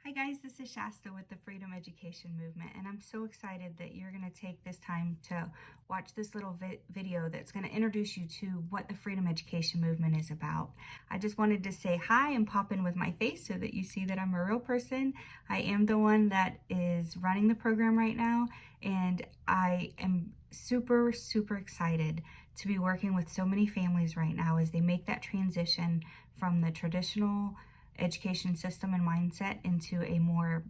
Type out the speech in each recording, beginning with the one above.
Hi guys, this is Shasta with the Freedom Education Movement, and I'm so excited that you're going to take this time to watch this little video that's going to introduce you to what the Freedom Education Movement is about. I just wanted to say hi and pop in with my face so that you see that I'm a real person. I am the one that is running the program right now, and I am super excited to be working with so many families right now as they make that transition from the traditional education system and mindset into a more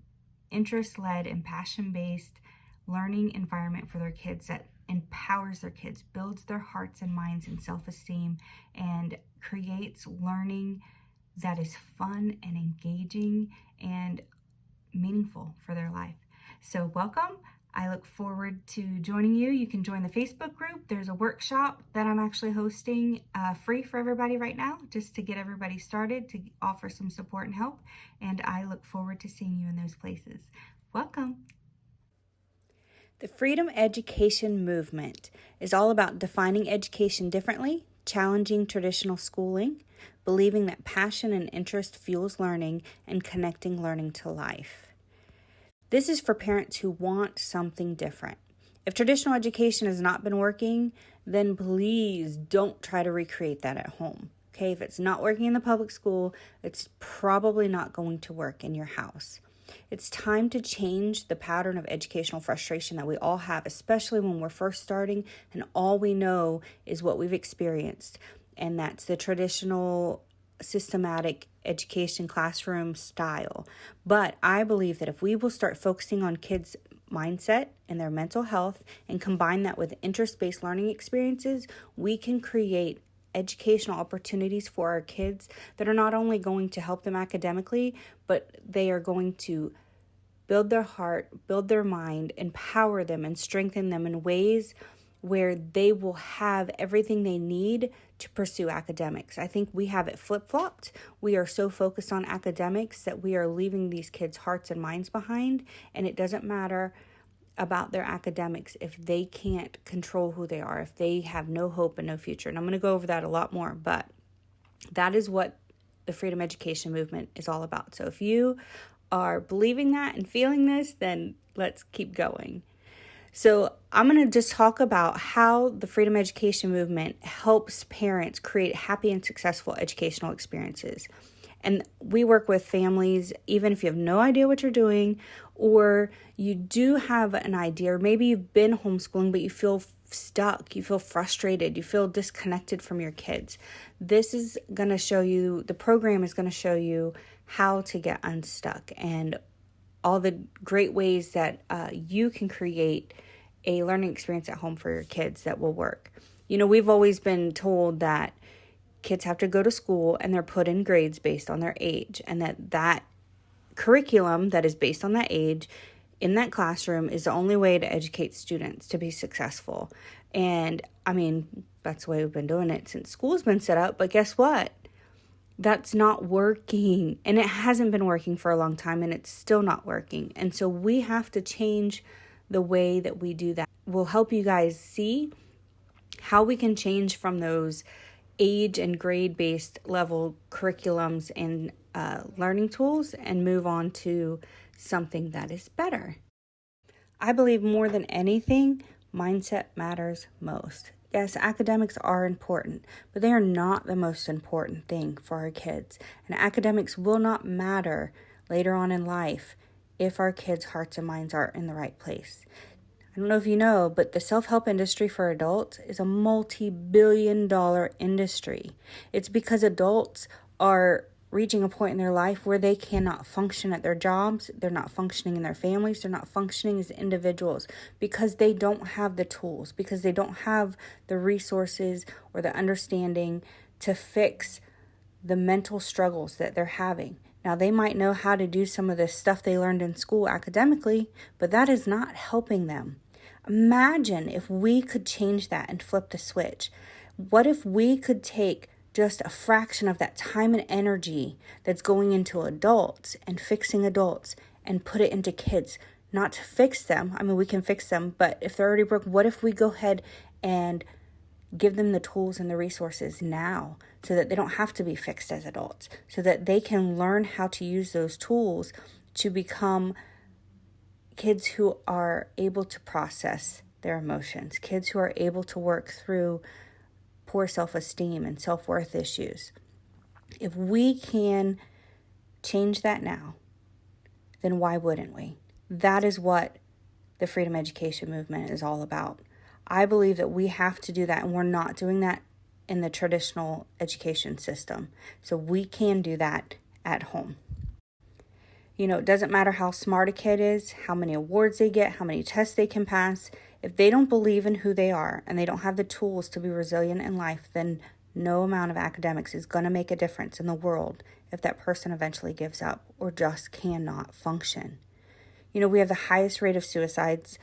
interest-led and passion-based learning environment for their kids that empowers their kids, builds their hearts and minds and self-esteem, and creates learning that is fun and engaging and meaningful for their life. So welcome. I look forward to joining you. You can join the Facebook group. There's a workshop that I'm actually hosting free for everybody right now, just to get everybody started, to offer some support and help. And I look forward to seeing you in those places. Welcome. The Freedom Education Movement is all about defining education differently, challenging traditional schooling, believing that passion and interest fuels learning, and connecting learning to life. This is for parents who want something different. If traditional education has not been working, then please don't try to recreate that at home. Okay, if it's not working in the public school, it's probably not going to work in your house. It's time to change the pattern of educational frustration that we all have, especially when we're first starting and all we know is what we've experienced, and that's the traditional systematic education classroom style. But I believe that if we will start focusing on kids' mindset and their mental health and combine that with interest-based learning experiences, we can create educational opportunities for our kids that are not only going to help them academically, but they are going to build their heart, build their mind, empower them, and strengthen them in ways where they will have everything they need to pursue academics. I think we have it flip-flopped. We are so focused on academics that we are leaving these kids' hearts and minds behind, and it doesn't matter about their academics if they can't control who they are, if they have no hope and no future. And I'm going to go over that a lot more, but that is what the Freedom Education Movement is all about. So if you are believing that and feeling this, then let's keep going. So I'm going to just talk about how the Freedom Education Movement helps parents create happy and successful educational experiences. And we work with families, even if you have no idea what you're doing, or you do have an idea, or maybe you've been homeschooling, but you feel stuck, you feel frustrated, you feel disconnected from your kids. This is going to show you, the program is going to show you how to get unstuck and all the great ways that you can create a learning experience at home for your kids that will work. You know, we've always been told that kids have to go to school and they're put in grades based on their age, and that curriculum that is based on that age in that classroom is the only way to educate students to be successful. And I mean, that's the way we've been doing it since school's been set up, but guess what? That's not working, and it hasn't been working for a long time, and it's still not working. And so we have to change the way that we do that. We'll help you guys see how we can change from those age and grade-based level curriculums and learning tools and move on to something that is better. I believe more than anything, mindset matters most. Yes, academics are important, but they are not the most important thing for our kids. And academics will not matter later on in life if our kids' hearts and minds are in the right place. I don't know if you know, but the self-help industry for adults is a multi-billion-dollar industry. It's because adults are reaching a point in their life where they cannot function at their jobs, they're not functioning in their families, they're not functioning as individuals because they don't have the tools, because they don't have the resources or the understanding to fix the mental struggles that they're having. Now, they might know how to do some of the stuff they learned in school academically, but that is not helping them. Imagine if we could change that and flip the switch. What if we could take just a fraction of that time and energy that's going into adults and fixing adults and put it into kids? Not to fix them. I mean, we can fix them, but if they're already broken, what if we go ahead and give them the tools and the resources now so that they don't have to be fixed as adults, so that they can learn how to use those tools to become kids who are able to process their emotions, kids who are able to work through poor self-esteem and self-worth issues. If we can change that now, then why wouldn't we? That is what the freedom education movement is all about. I believe that we have to do that, and we're not doing that in the traditional education system. So we can do that at home. It doesn't matter how smart a kid is, how many awards they get, how many tests they can pass. If they don't believe in who they are and they don't have the tools to be resilient in life, then no amount of academics is going to make a difference in the world if that person eventually gives up or just cannot function. We have the highest rate of suicides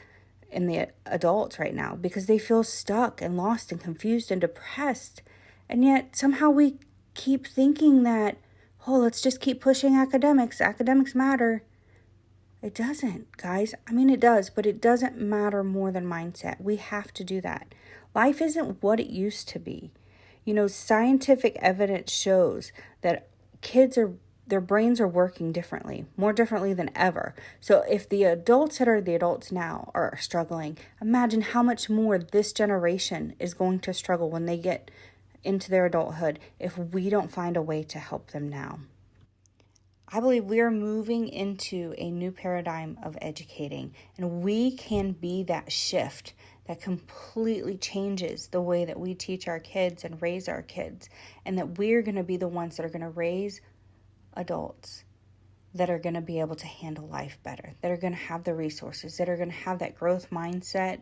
in the adults right now because they feel stuck and lost and confused and depressed. And yet somehow we keep thinking that, let's just keep pushing academics. Academics matter. It doesn't, guys. It does, but it doesn't matter more than mindset. We have to do that. Life isn't what it used to be. Scientific evidence shows that their brains are working differently, more differently than ever. So if the adults that are the adults now are struggling, imagine how much more this generation is going to struggle when they get into their adulthood if we don't find a way to help them now. I believe we are moving into a new paradigm of educating, and we can be that shift that completely changes the way that we teach our kids and raise our kids, and that we're going to be the ones that are going to raise adults that are going to be able to handle life better, that are going to have the resources, that are going to have that growth mindset,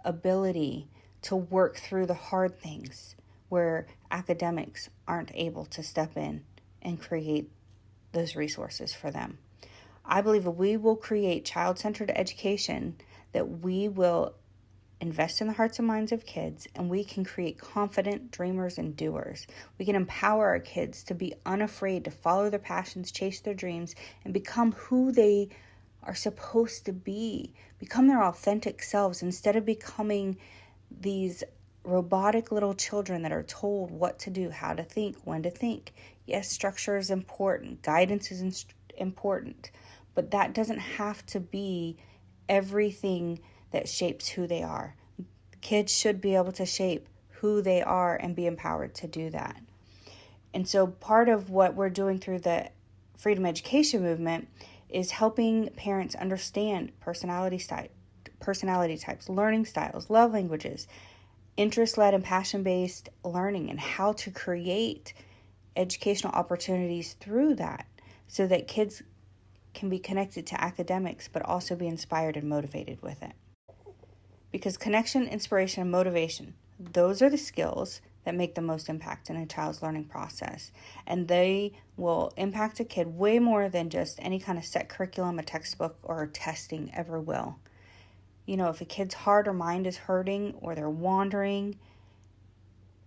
ability to work through the hard things where academics aren't able to step in and create those resources for them. I believe that we will create child-centered education, that we will invest in the hearts and minds of kids, and we can create confident dreamers and doers. We can empower our kids to be unafraid to follow their passions, chase their dreams, and become who they are supposed to be, become their authentic selves instead of becoming these robotic little children that are told what to do, how to think, when to think. Yes, structure is important, guidance is important, but that doesn't have to be everything that shapes who they are. Kids should be able to shape who they are and be empowered to do that. And so part of what we're doing through the freedom education movement is helping parents understand personality types, learning styles, love languages, interest-led and passion-based learning, and how to create educational opportunities through that so that kids can be connected to academics but also be inspired and motivated with it. Because connection, inspiration, and motivation, those are the skills that make the most impact in a child's learning process. And they will impact a kid way more than just any kind of set curriculum, a textbook, or testing ever will. If a kid's heart or mind is hurting or they're wandering,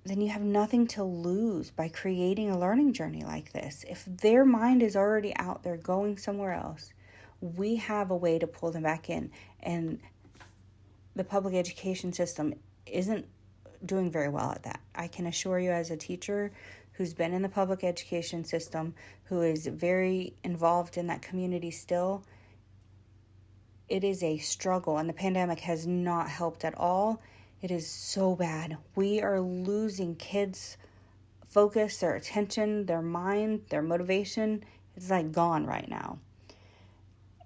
then you have nothing to lose by creating a learning journey like this. If their mind is already out there going somewhere else, we have a way to pull them back in. And the public education system isn't doing very well at that. I can assure you, as a teacher who's been in the public education system, who is very involved in that community still, it is a struggle, and the pandemic has not helped at all. It is so bad. We are losing kids' focus, their attention, their mind, their motivation. It's like gone right now.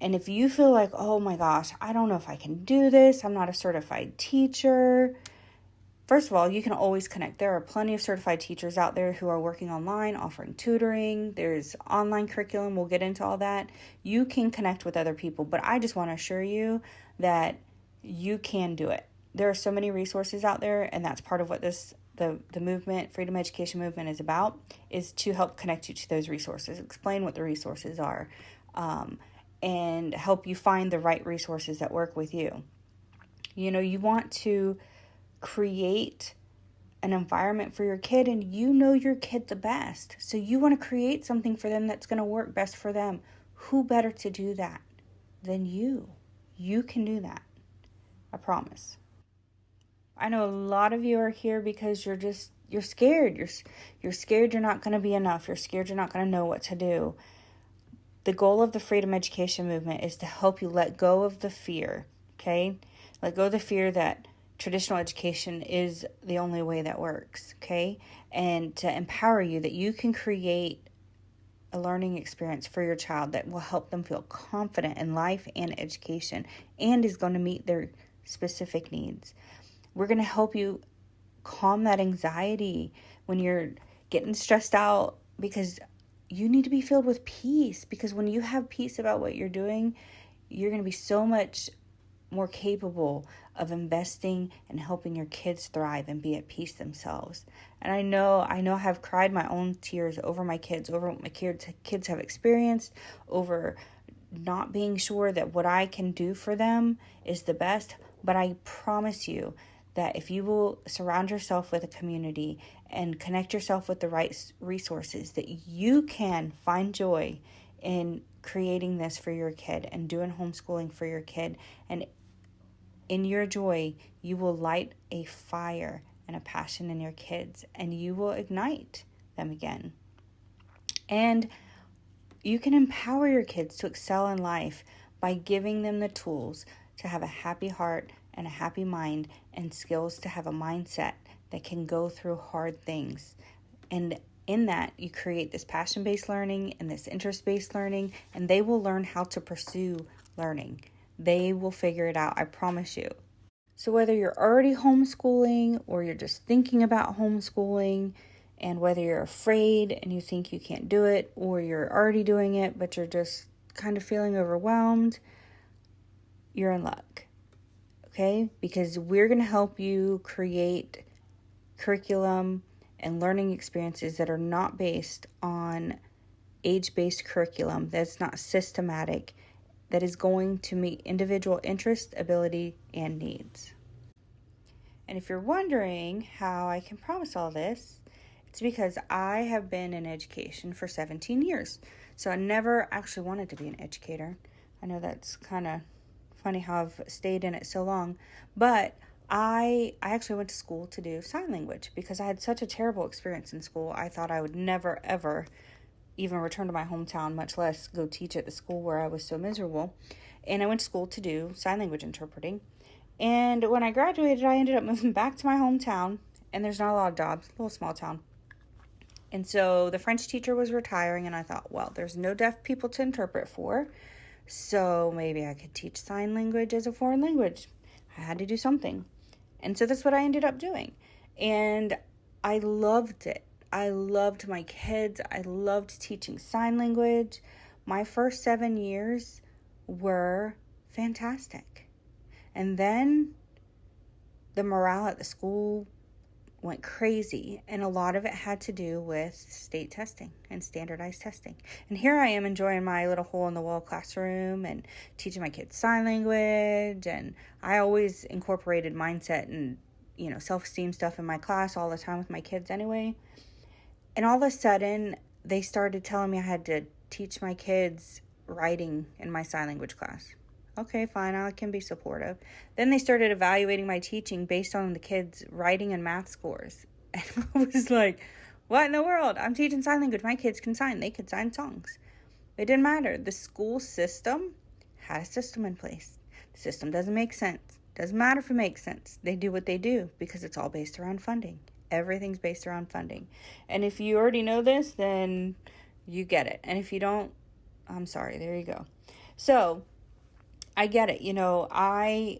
And if you feel like, oh my gosh, I don't know if I can do this, I'm not a certified teacher. First of all, you can always connect. There are plenty of certified teachers out there who are working online, offering tutoring. There's online curriculum. We'll get into all that. You can connect with other people, but I just want to assure you that you can do it. There are so many resources out there, and that's part of what the movement, freedom education movement, is about, is to help connect you to those resources, explain what the resources are, and help you find the right resources that work with you. You want to create an environment for your kid, and you know your kid the best. So you want to create something for them that's going to work best for them. Who better to do that than you? You can do that. I promise. I know a lot of you are here because you're scared. You're scared you're not going to be enough. You're scared you're not going to know what to do. The goal of the freedom education movement is to help you let go of the fear, okay? Let go of the fear that traditional education is the only way that works, okay? And to empower you that you can create a learning experience for your child that will help them feel confident in life and education and is going to meet their specific needs. We're going to help you calm that anxiety when you're getting stressed out, because you need to be filled with peace, because when you have peace about what you're doing, you're going to be so much more capable of investing and helping your kids thrive and be at peace themselves. And I know I have cried my own tears over my kids, over what my kids have experienced, over not being sure that what I can do for them is the best. But I promise you that if you will surround yourself with a community and connect yourself with the right resources, that you can find joy in creating this for your kid and doing homeschooling for your kid. And in your joy, you will light a fire and a passion in your kids, and you will ignite them again. And you can empower your kids to excel in life by giving them the tools to have a happy heart and a happy mind, and skills to have a mindset that can go through hard things. And in that, you create this passion-based learning and this interest-based learning, and they will learn how to pursue learning. They will figure it out, I promise you. So whether you're already homeschooling or you're just thinking about homeschooling, and whether you're afraid and you think you can't do it, or you're already doing it but you're just kind of feeling overwhelmed, you're in luck. Okay? Because we're going to help you create curriculum and learning experiences that are not based on age-based curriculum, that's not systematic, that is going to meet individual interest, ability, and needs. And if you're wondering how I can promise all this, it's because I have been in education for 17 years. So I never actually wanted to be an educator. I know that's kind of funny how I've stayed in it so long, but I actually went to school to do sign language because I had such a terrible experience in school. I thought I would never, ever even return to my hometown, much less go teach at the school where I was so miserable. And I went to school to do sign language interpreting. And when I graduated, I ended up moving back to my hometown, and there's not a lot of jobs, a little small town. And so the French teacher was retiring, and I thought, well, there's no deaf people to interpret for, so maybe I could teach sign language as a foreign language. I had to do something. And so that's what I ended up doing. And I loved it. I loved my kids. I loved teaching sign language. My first 7 years were fantastic. And then the morale at the school went crazy, and a lot of it had to do with state testing and standardized testing. And here I am enjoying my little hole-in-the-wall classroom and teaching my kids sign language, and I always incorporated mindset and, self-esteem stuff in my class all the time with my kids anyway. And all of a sudden, they started telling me I had to teach my kids writing in my sign language class. Okay, fine, I can be supportive. Then they started evaluating my teaching based on the kids' writing and math scores. And I was like, what in the world? I'm teaching sign language. My kids can sign. They could sign songs. It didn't matter. The school system had a system in place. The system doesn't make sense. Doesn't matter if it makes sense. They do what they do because it's all based around funding. Everything's based around funding. And if you already know this, then you get it. And if you don't, I'm sorry. There you go. So I get it. I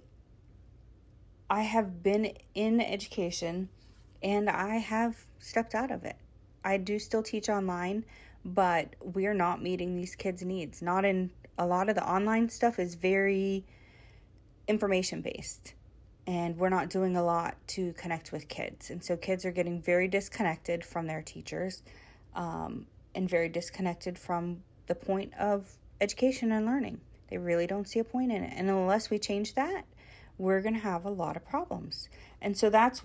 have been in education and I have stepped out of it. I do still teach online, but we're not meeting these kids' needs. Not in a lot of the online stuff is very information based, and we're not doing a lot to connect with kids. And so kids are getting very disconnected from their teachers, and very disconnected from the point of education and learning. They really don't see a point in it. And unless we change that, we're going to have a lot of problems. And so that's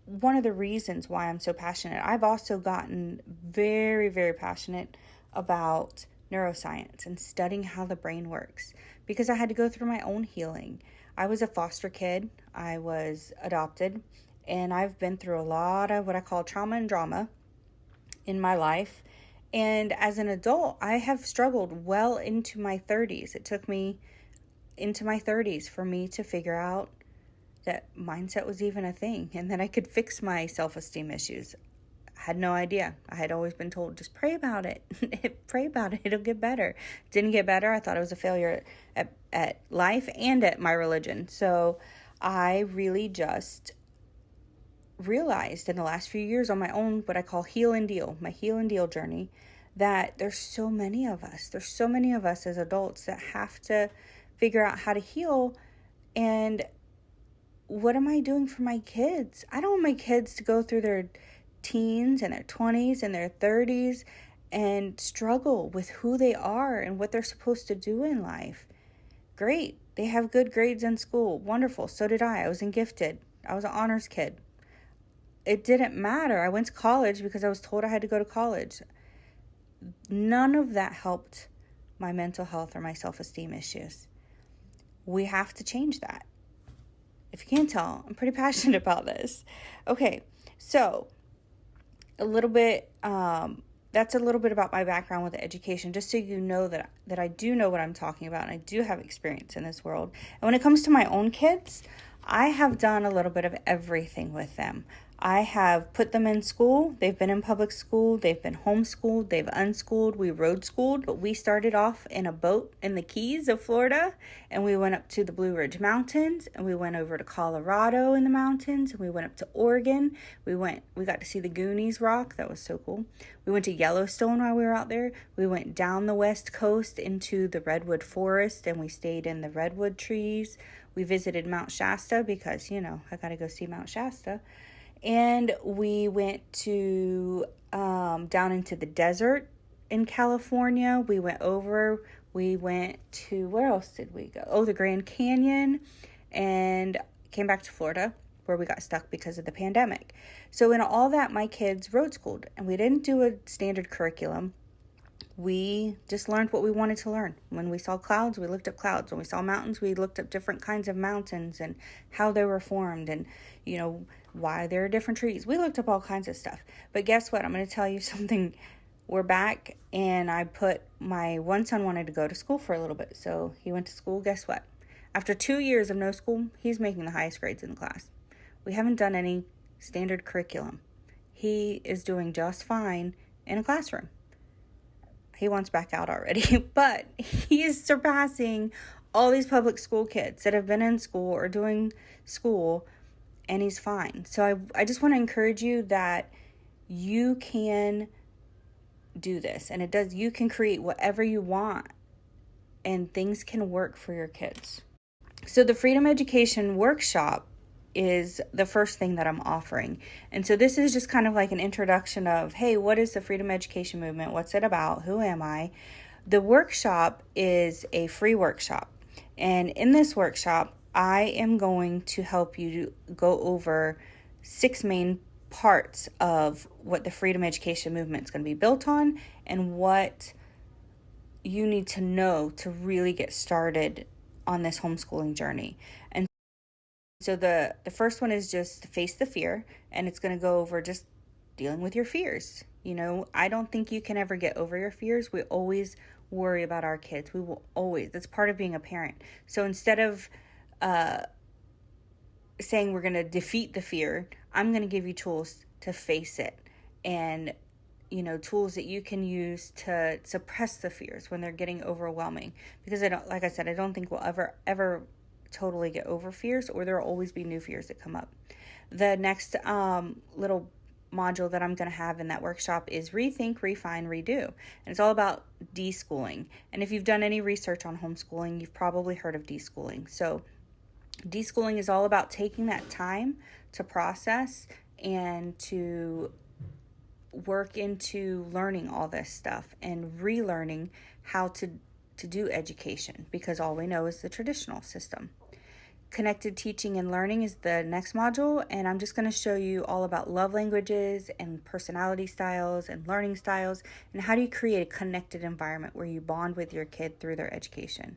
one of the reasons why I'm so passionate. I've also gotten very, very passionate about neuroscience and studying how the brain works because I had to go through my own healing. I was a foster kid. I was adopted, and I've been through a lot of what I call trauma and drama in my life. And as an adult, I have struggled well into my 30s. It took me into my 30s for me to figure out that mindset was even a thing and that I could fix my self-esteem issues. I had no idea. I had always been told, just pray about it. Pray about it. It'll get better. Didn't get better. I thought I was a failure at life and at my religion. So I really just realized in the last few years on my own, what I call my heal and deal journey, that there's so many of us. There's so many of us as adults that have to figure out how to heal. And what am I doing for my kids? I don't want my kids to go through their teens and their 20s and their 30s and struggle with who they are and what they're supposed to do in life. Great. They have good grades in school. Wonderful. So did I. I was in gifted. I was an honors kid. It didn't matter. I went to college because I was told I had to go to college. None of that helped my mental health or my self-esteem issues. We have to change that. If you can't tell, I'm pretty passionate about this. Okay, so a little bit, that's a little bit about my background with education, just so you know that I do know what I'm talking about and I do have experience in this world. And when it comes to my own kids, I have done a little bit of everything with them. I have put them in school. They've been in public school. They've been homeschooled. They've unschooled. We road schooled. But we started off in a boat in the Keys of Florida, and we went up to the Blue Ridge Mountains, and we went over to Colorado in the mountains, and we went up to Oregon. We got to see the Goonies rock. That was so cool. We went to Yellowstone while we were out there. We went down the West Coast into the redwood forest, and we stayed in the redwood trees. We visited Mount Shasta because, I got to go see Mount Shasta. And we went to down into the desert in California. We went to, where else did we go? Oh, the Grand Canyon, and came back to Florida where we got stuck because of the pandemic. So in all that, my kids road schooled, and we didn't do a standard curriculum. We just learned what we wanted to learn. When we saw clouds, we looked up clouds. When we saw mountains, we looked up different kinds of mountains and how they were formed and, why there are different trees. We looked up all kinds of stuff. But guess what? I'm going to tell you something. We're back, and my one son wanted to go to school for a little bit. So he went to school. Guess what? After 2 years of no school, he's making the highest grades in the class. We haven't done any standard curriculum. He is doing just fine in a classroom. He wants back out already, but he is surpassing all these public school kids that have been in school or doing school, and he's fine. So I just want to encourage you that you can do this, and you can create whatever you want, and things can work for your kids. So the Freedom Education Workshop is the first thing that I'm offering. And so this is just kind of like an introduction of, hey, what is the Freedom Education Movement? What's it about? Who am I? The workshop is a free workshop. And in this workshop, I am going to help you go over 6 main parts of what the Freedom Education Movement is going to be built on and what you need to know to really get started on this homeschooling journey. And so the first one is just face the fear, and it's going to go over just dealing with your fears. I don't think you can ever get over your fears. We always worry about our kids. We will always. That's part of being a parent. So instead of saying we're going to defeat the fear, I'm going to give you tools to face it, and tools that you can use to suppress the fears when they're getting overwhelming. Because I don't think we'll ever totally get over fears, or there will always be new fears that come up. The next little module that I'm going to have in that workshop is Rethink, Refine, Redo. And it's all about deschooling. And if you've done any research on homeschooling, you've probably heard of deschooling. So deschooling is all about taking that time to process and to work into learning all this stuff and relearning how to do education, because all we know is the traditional system. Connected teaching and learning is the next module, and I'm just going to show you all about love languages and personality styles and learning styles, and how do you create a connected environment where you bond with your kid through their education.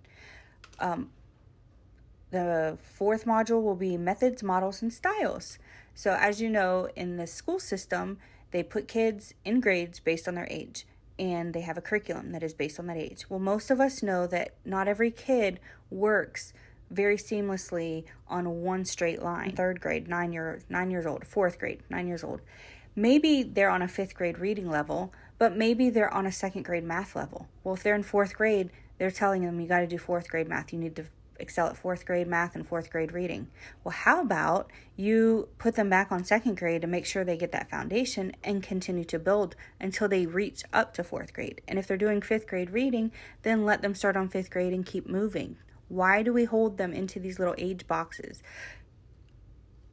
The fourth module will be methods, models, and styles. So as you know, in the school system, they put kids in grades based on their age. and they have a curriculum that is based on that age. Well, most of us know that not every kid works very seamlessly on one straight line. Third grade, 9 years old. Fourth grade, 9 years old. Maybe they're on a fifth grade reading level, but maybe they're on a second grade math level. Well, if they're in fourth grade, they're telling them you got to do fourth grade math. You need to excel at fourth grade math and fourth grade reading. Well, how about you put them back on second grade to make sure they get that foundation and continue to build until they reach up to fourth grade. And if they're doing fifth grade reading, then let them start on fifth grade and keep moving. Why do we hold them into these little age boxes?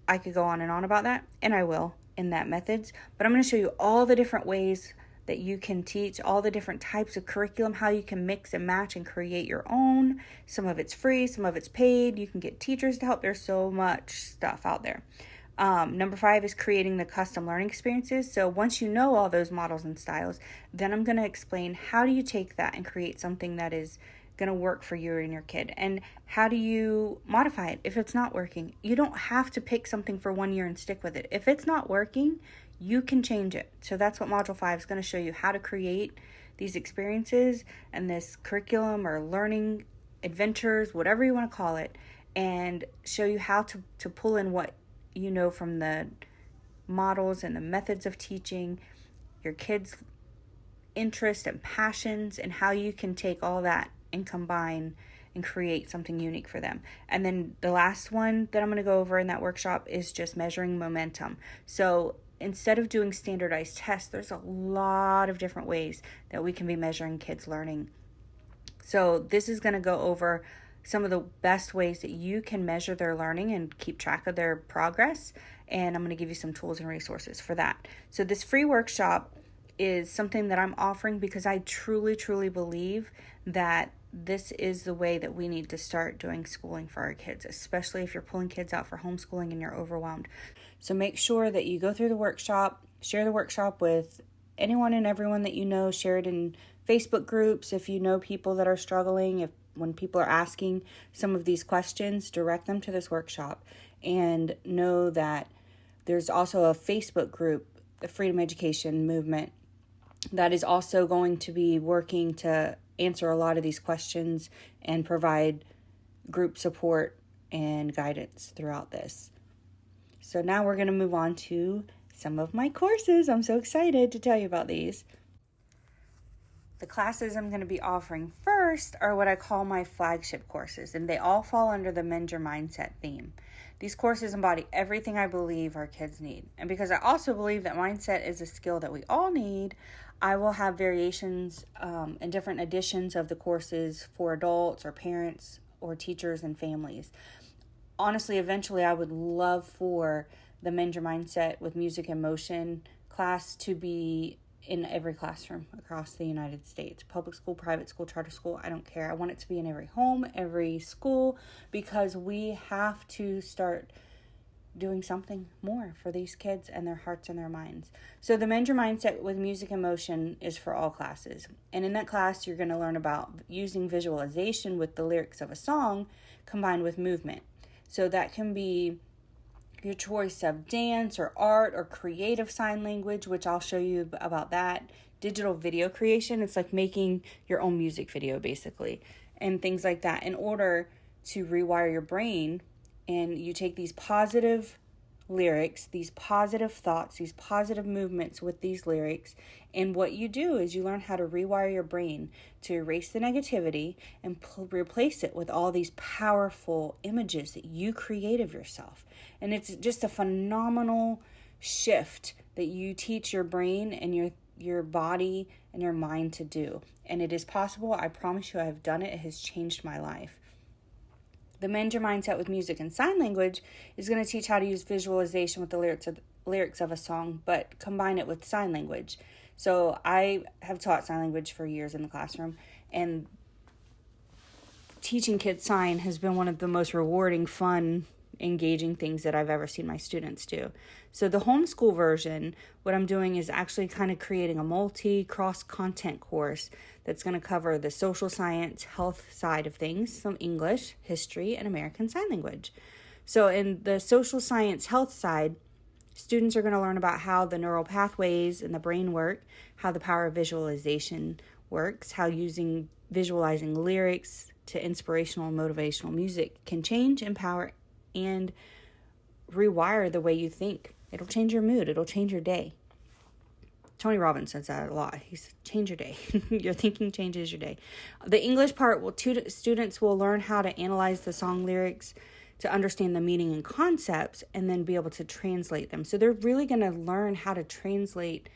I could go on and on about that, and I will in that methods, but I'm going to show you all the different ways that you can teach, all the different types of curriculum, how you can mix and match and create your own. Some of it's free, some of it's paid. You can get teachers to help. There's so much stuff out there. Number 5 is creating the custom learning experiences. So once you know all those models and styles, then I'm going to explain how do you take that and create something that is going to work for you and your kid, and how do you modify it if it's not working. You don't have to pick something for 1 year and stick with it. If it's not working, you can change it. So that's what Module 5 is going to show you, how to create these experiences and this curriculum or learning adventures, whatever you want to call it, and show you how to pull in what you know from the models and the methods of teaching, your kids' interests and passions, and how you can take all that and combine and create something unique for them. And then the last one that I'm going to go over in that workshop is just measuring momentum. So instead of doing standardized tests, there's a lot of different ways that we can be measuring kids' learning. So this is going to go over some of the best ways that you can measure their learning and keep track of their progress. And I'm going to give you some tools and resources for that. So this free workshop is something that I'm offering because I truly, truly believe that this is the way that we need to start doing schooling for our kids, especially if you're pulling kids out for homeschooling and you're overwhelmed. So make sure that you go through the workshop, share the workshop with anyone and everyone that you know, share it in Facebook groups if you know people that are struggling. When people are asking some of these questions, direct them to this workshop, and know that there's also a Facebook group, the Freedom Education Movement, that is also going to be working to answer a lot of these questions and provide group support and guidance throughout this. So now we're going to move on to some of my courses. I'm so excited to tell you about these. The classes I'm going to be offering first are what I call my flagship courses, and they all fall under the Mend Your Mindset theme. These courses embody everything I believe our kids need. And because I also believe that mindset is a skill that we all need, I will have variations and different editions of the courses for adults or parents or teachers and families. Honestly, eventually I would love for the Mend Your Mindset with Music and Motion class to be in every classroom across the United States. Public school, private school, charter school, I don't care. I want it to be in every home, every school, because we have to start doing something more for these kids and their hearts and their minds. So the Mend Your Mindset with Music and Motion is for all classes. And in that class, you're going to learn about using visualization with the lyrics of a song combined with movement. So that can be your choice of dance or art or creative sign language, which I'll show you about that. Digital video creation, it's like making your own music video basically, and things like that, in order to rewire your brain. And you take these positive lyrics, these positive thoughts, these positive movements with these lyrics, and what you do is you learn how to rewire your brain to erase the negativity and replace it with all these powerful images that you create of yourself. And it's just a phenomenal shift that you teach your brain and your body and your mind to do. And it is possible. I promise you, I have done it. It has changed my life. The Mend Your Mindset with Music and Sign Language is going to teach how to use visualization with the lyrics of a song, but combine it with sign language. So I have taught sign language for years in the classroom, and teaching kids sign has been one of the most rewarding, fun, engaging things that I've ever seen my students do. So the homeschool version, what I'm doing is actually kind of creating a cross content course that's going to cover the social science, health side of things, some English, history, and American Sign Language. So in the social science, health side, Students are going to learn about how the neural pathways in the brain work, how the power of visualization works, how using visualizing lyrics to inspirational and motivational music can change, empower, and rewire the way you think. It'll change your mood. It'll change your day. Tony Robbins says that a lot. He's change your day. Your thinking changes your day. The English part, students will learn how to analyze the song lyrics to understand the meaning and concepts and then be able to translate them. So they're really going to learn how to translate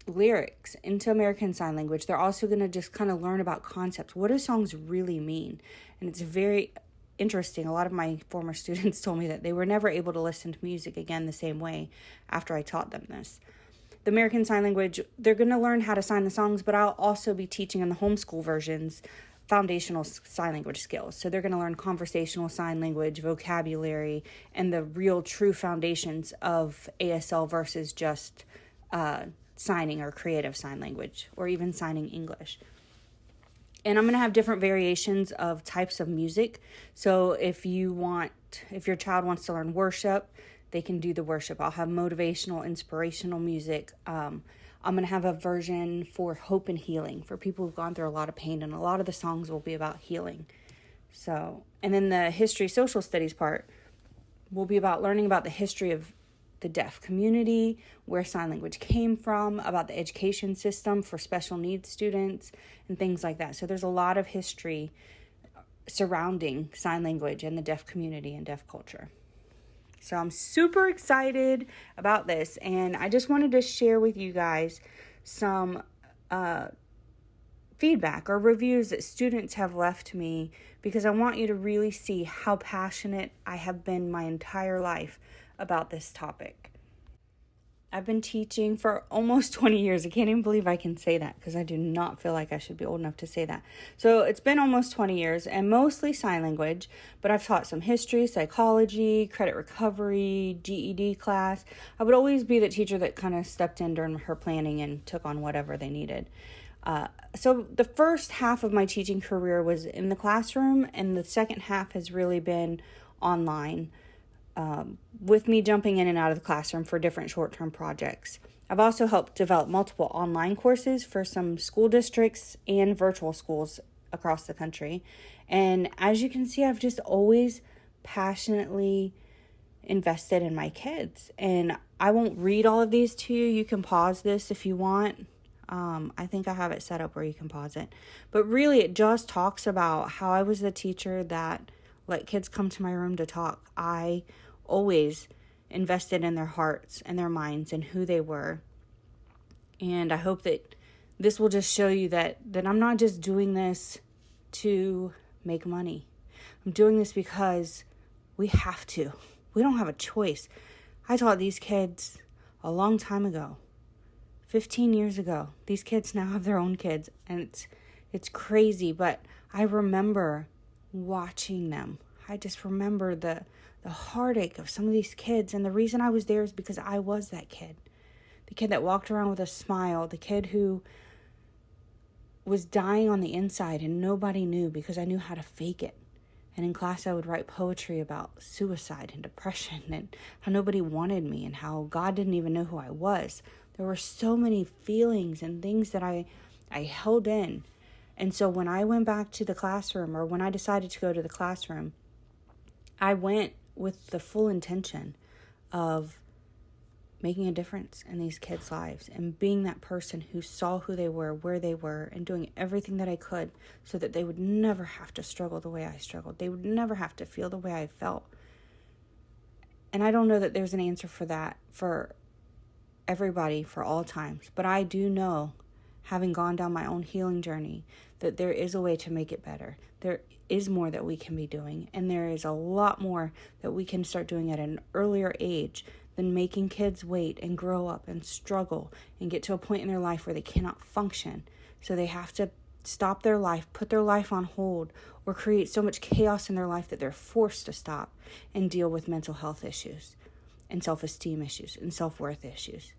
lyrics into American Sign Language. They're also going to just kind of learn about concepts. What do songs really mean? And it's very interesting. A lot of my former students told me that they were never able to listen to music again the same way after I taught them this. The American Sign Language, they're going to learn how to sign the songs, but I'll also be teaching in the homeschool versions foundational sign language skills. So they're going to learn conversational sign language, vocabulary, and the real true foundations of ASL versus just signing or creative sign language, or even signing English. And I'm going to have different variations of types of music. So if your child wants to learn worship, they can do the worship. I'll have motivational, inspirational music. I'm going to have a version for hope and healing for people who've gone through a lot of pain, and a lot of the songs will be about healing. So, and then the history, social studies part will be about learning about the history of the deaf community, where sign language came from, about the education system for special needs students, and things like that. So there's a lot of history surrounding sign language and the deaf community and deaf culture. So I'm super excited about this, and I just wanted to share with you guys some feedback or reviews that students have left me, because I want you to really see how passionate I have been my entire life about this topic. I've been teaching for almost 20 years. I can't even believe I can say that, because I do not feel like I should be old enough to say that. So it's been almost 20 years, and mostly sign language, but I've taught some history, psychology, credit recovery, GED class. I would always be the teacher that kind of stepped in during her planning and took on whatever they needed. So the first half of my teaching career was in the classroom, and the second half has really been online, with me jumping in and out of the classroom for different short-term projects. I've also helped develop multiple online courses for some school districts and virtual schools across the country. And as you can see, I've just always passionately invested in my kids. And I won't read all of these to you. You can pause this if you want. I think I have it set up where you can pause it. But really, it just talks about how I was the teacher that let kids come to my room to talk. I always invested in their hearts and their minds and who they were. And I hope that this will just show you that I'm not just doing this to make money. I'm doing this because we have to. We don't have a choice. I taught these kids a long time ago, 15 years ago. These kids now have their own kids, and it's crazy, but I remember watching them. I just remember the heartache of some of these kids, and the reason I was there is because I was that kid. The kid that walked around with a smile, the kid who was dying on the inside and nobody knew because I knew how to fake it. And in class I would write poetry about suicide and depression and how nobody wanted me and how God didn't even know who I was. There were so many feelings and things that I held in. And so when I went back to the classroom, or when I decided to go to the classroom, I went with the full intention of making a difference in these kids' lives and being that person who saw who they were, where they were, and doing everything that I could so that they would never have to struggle the way I struggled. They would never have to feel the way I felt. And I don't know that there's an answer for that for everybody for all times, but I do know, having gone down my own healing journey, that there is a way to make it better. There is more that we can be doing, and there is a lot more that we can start doing at an earlier age than making kids wait and grow up and struggle and get to a point in their life where they cannot function. So they have to stop their life, put their life on hold, or create so much chaos in their life that they're forced to stop and deal with mental health issues and self-esteem issues and self-worth issues.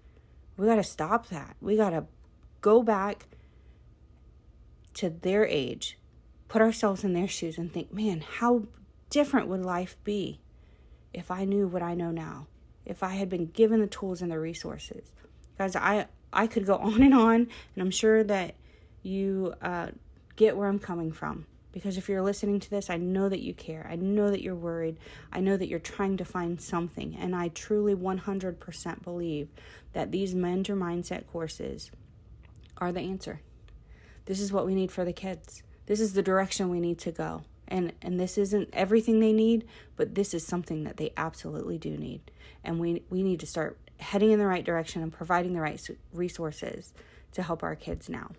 We got to stop that. We got to go back to their age, put ourselves in their shoes and think, man, how different would life be if I knew what I know now? if I had been given the tools and the resources. Guys, I could go on, and I'm sure that you get where I'm coming from. Because if you're listening to this, I know that you care. I know that you're worried. I know that you're trying to find something. And I truly 100% believe that these mentor mindset courses are the answer. This is what we need for the kids. This is the direction we need to go. And this isn't everything they need, but this is something that they absolutely do need. And we need to start heading in the right direction and providing the right resources to help our kids now.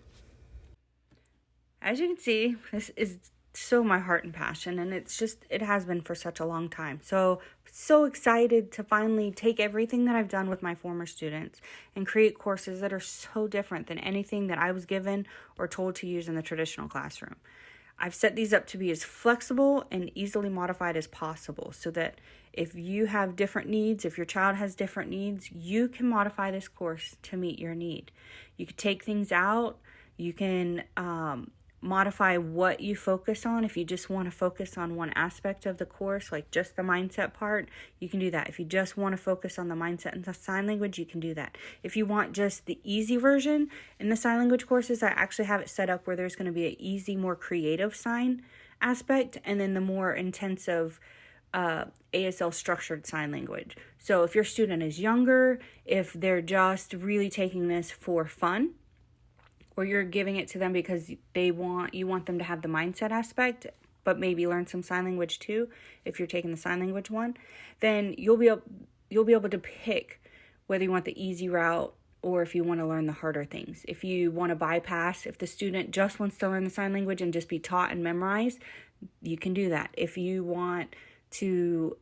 As you can see, this is so my heart and passion, and it has been for such a long time. So excited to finally take everything that I've done with my former students and create courses that are so different than anything that I was given or told to use in the traditional classroom. I've set these up to be as flexible and easily modified as possible so that if you have different needs, if your child has different needs, you can modify this course to meet your need. You can take things out. You can modify what you focus on. If you just want to focus on one aspect of the course, like just the mindset part, you can do that. If you just want to focus on the mindset and the sign language, you can do that. If you want just the easy version in the sign language courses, I actually have it set up where there's going to be an easy, more creative sign aspect, and then the more intensive ASL structured sign language. So if your student is younger, if they're just really taking this for fun, or you're giving it to them because you want them to have the mindset aspect, but maybe learn some sign language too, if you're taking the sign language one, then you'll be able to pick whether you want the easy route or if you want to learn the harder things. If you want to bypass, if the student just wants to learn the sign language and just be taught and memorize, you can do that. If you want to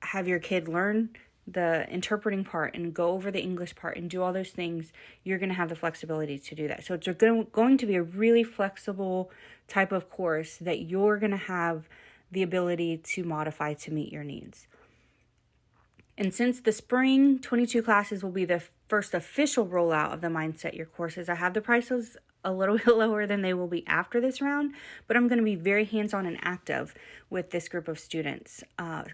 have your kid learn the interpreting part and go over the English part and do all those things, you're going to have the flexibility to do that. So it's going to be a really flexible type of course that you're going to have the ability to modify to meet your needs. And since the spring 22 classes will be the first official rollout of the Mindset Your courses, I have the prices a little bit lower than they will be after this round, but I'm going to be very hands-on and active with this group of students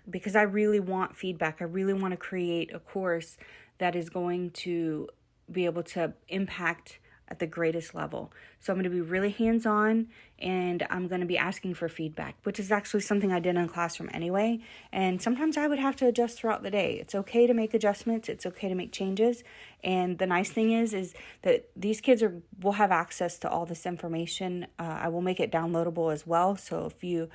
because I really want feedback. I really want to create a course that is going to be able to impact at the greatest level. So I'm going to be really hands-on, and I'm going to be asking for feedback, which is actually something I did in the classroom anyway. And sometimes I would have to adjust throughout the day. It's okay to make adjustments. It's okay to make changes. And the nice thing is that these kids will have access to all this information. I will make it downloadable as well. So if you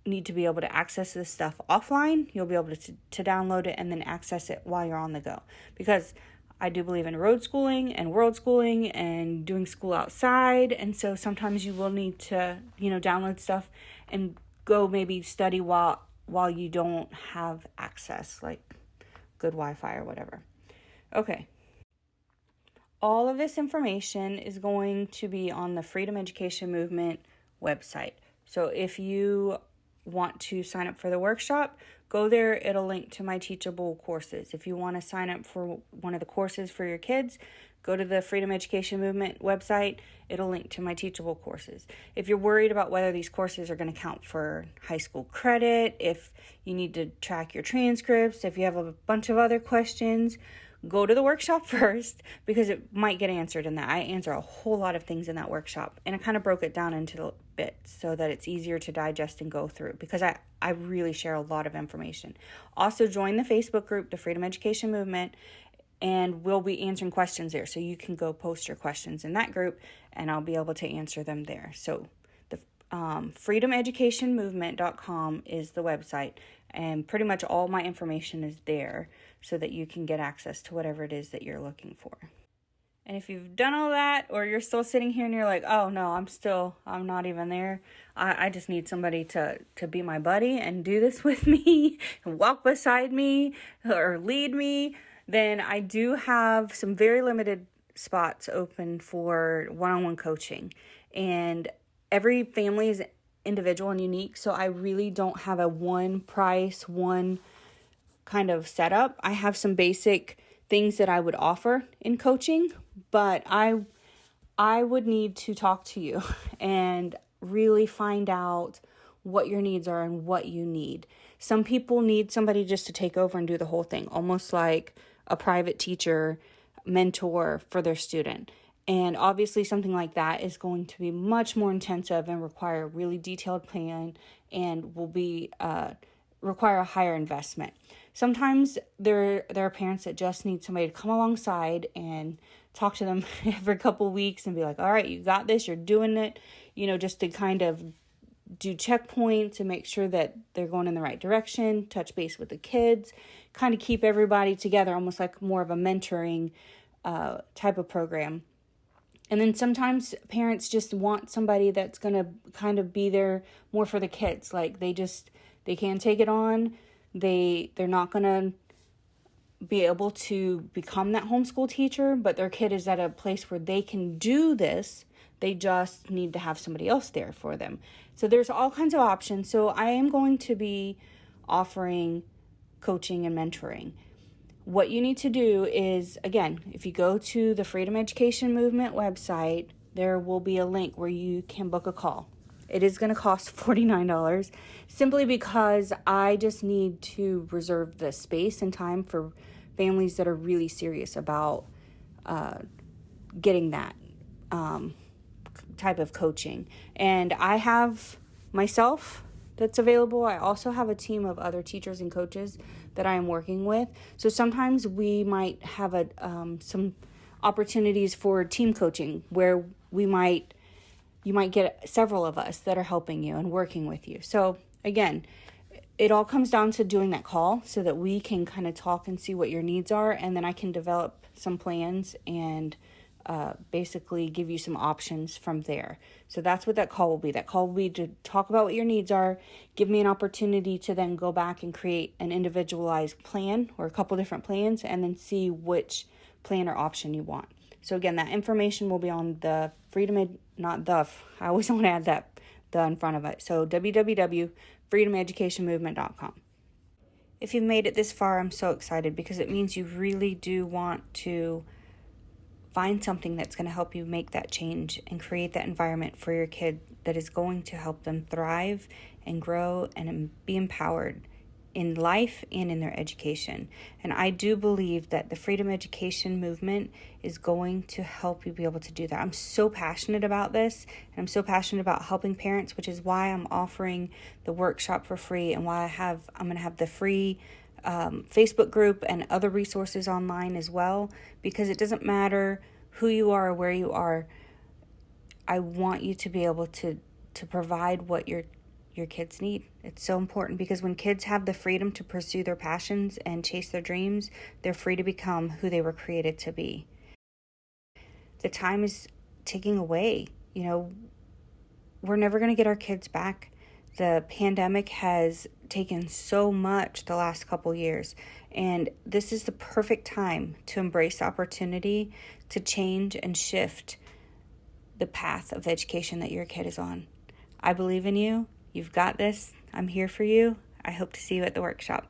need to be able to access this stuff offline, you'll be able to download it and then access it while you're on the go. Because I do believe in road schooling and world schooling and doing school outside. And so sometimes you will need to, download stuff and go maybe study while you don't have access, like good Wi-Fi or whatever. Okay. All of this information is going to be on the Freedom Education Movement website. So if you want to sign up for the workshop, go there. It'll link to my teachable courses. If you want to sign up for one of the courses for your kids, go to the Freedom Education Movement website. It'll link to my teachable courses. If you're worried about whether these courses are going to count for high school credit, if you need to track your transcripts, if you have a bunch of other questions, go to the workshop first because it might get answered in that. I answer a whole lot of things in that workshop, and I kind of broke it down into bits so that it's easier to digest and go through because I really share a lot of information. Also, join the Facebook group, the Freedom Education Movement, and we'll be answering questions there. So you can go post your questions in that group, and I'll be able to answer them there. So the freedomeducationmovement.com is the website, and pretty much all my information is there so that you can get access to whatever it is that you're looking for. And if you've done all that, or you're still sitting here and you're like, oh no, I'm not even there. I just need somebody to be my buddy and do this with me and walk beside me or lead me, then I do have some very limited spots open for one-on-one coaching. And every family is individual and unique, so I really don't have a one price, one kind of setup. I have some basic things that I would offer in coaching, but I would need to talk to you and really find out what your needs are and what you need. Some people need somebody just to take over and do the whole thing, almost like a private teacher, mentor for their student. And obviously something like that is going to be much more intensive and require a really detailed plan and will be require a higher investment. Sometimes there are parents that just need somebody to come alongside and talk to them every couple of weeks and be like, all right, you got this, you're doing it, just to kind of do checkpoints to make sure that they're going in the right direction, touch base with the kids, kind of keep everybody together, almost like more of a mentoring type of program. And then sometimes parents just want somebody that's going to kind of be there more for the kids. Like they can't take it on. They're not going to be able to become that homeschool teacher, but their kid is at a place where they can do this. They just need to have somebody else there for them. So there's all kinds of options. So I am going to be offering coaching and mentoring. What you need to do is, again, if you go to the Freedom Education Movement website, there will be a link where you can book a call. It is going to cost $49 simply because I just need to reserve the space and time for families that are really serious about getting that type of coaching. And I have myself that's available. I also have a team of other teachers and coaches that I am working with. So sometimes we might have some opportunities for team coaching where you might get several of us that are helping you and working with you. So again, it all comes down to doing that call so that we can kind of talk and see what your needs are, and then I can develop some plans and basically give you some options from there. So that's what that call will be. That call will be to talk about what your needs are, give me an opportunity to then go back and create an individualized plan or a couple different plans, and then see which plan or option you want. So again, that information will be on the I always want to add the in front of it. So www.freedomeducationmovement.com. If you've made it this far, I'm so excited because it means you really do want to find something that's going to help you make that change and create that environment for your kid that is going to help them thrive and grow and be empowered in life and in their education. And I do believe that the Freedom Education Movement is going to help you be able to do that. I'm so passionate about this, and I'm so passionate about helping parents, which is why I'm offering the workshop for free and why I'm going to have the free Facebook group and other resources online as well, because it doesn't matter who you are or where you are. I want you to be able to provide what your kids need. It's so important because when kids have the freedom to pursue their passions and chase their dreams, they're free to become who they were created to be. The time is ticking away. We're never going to get our kids back. The pandemic has taken so much the last couple years, and this is the perfect time to embrace opportunity to change and shift the path of education that your kid is on. I believe in you. You've got this. I'm here for you. I hope to see you at the workshop.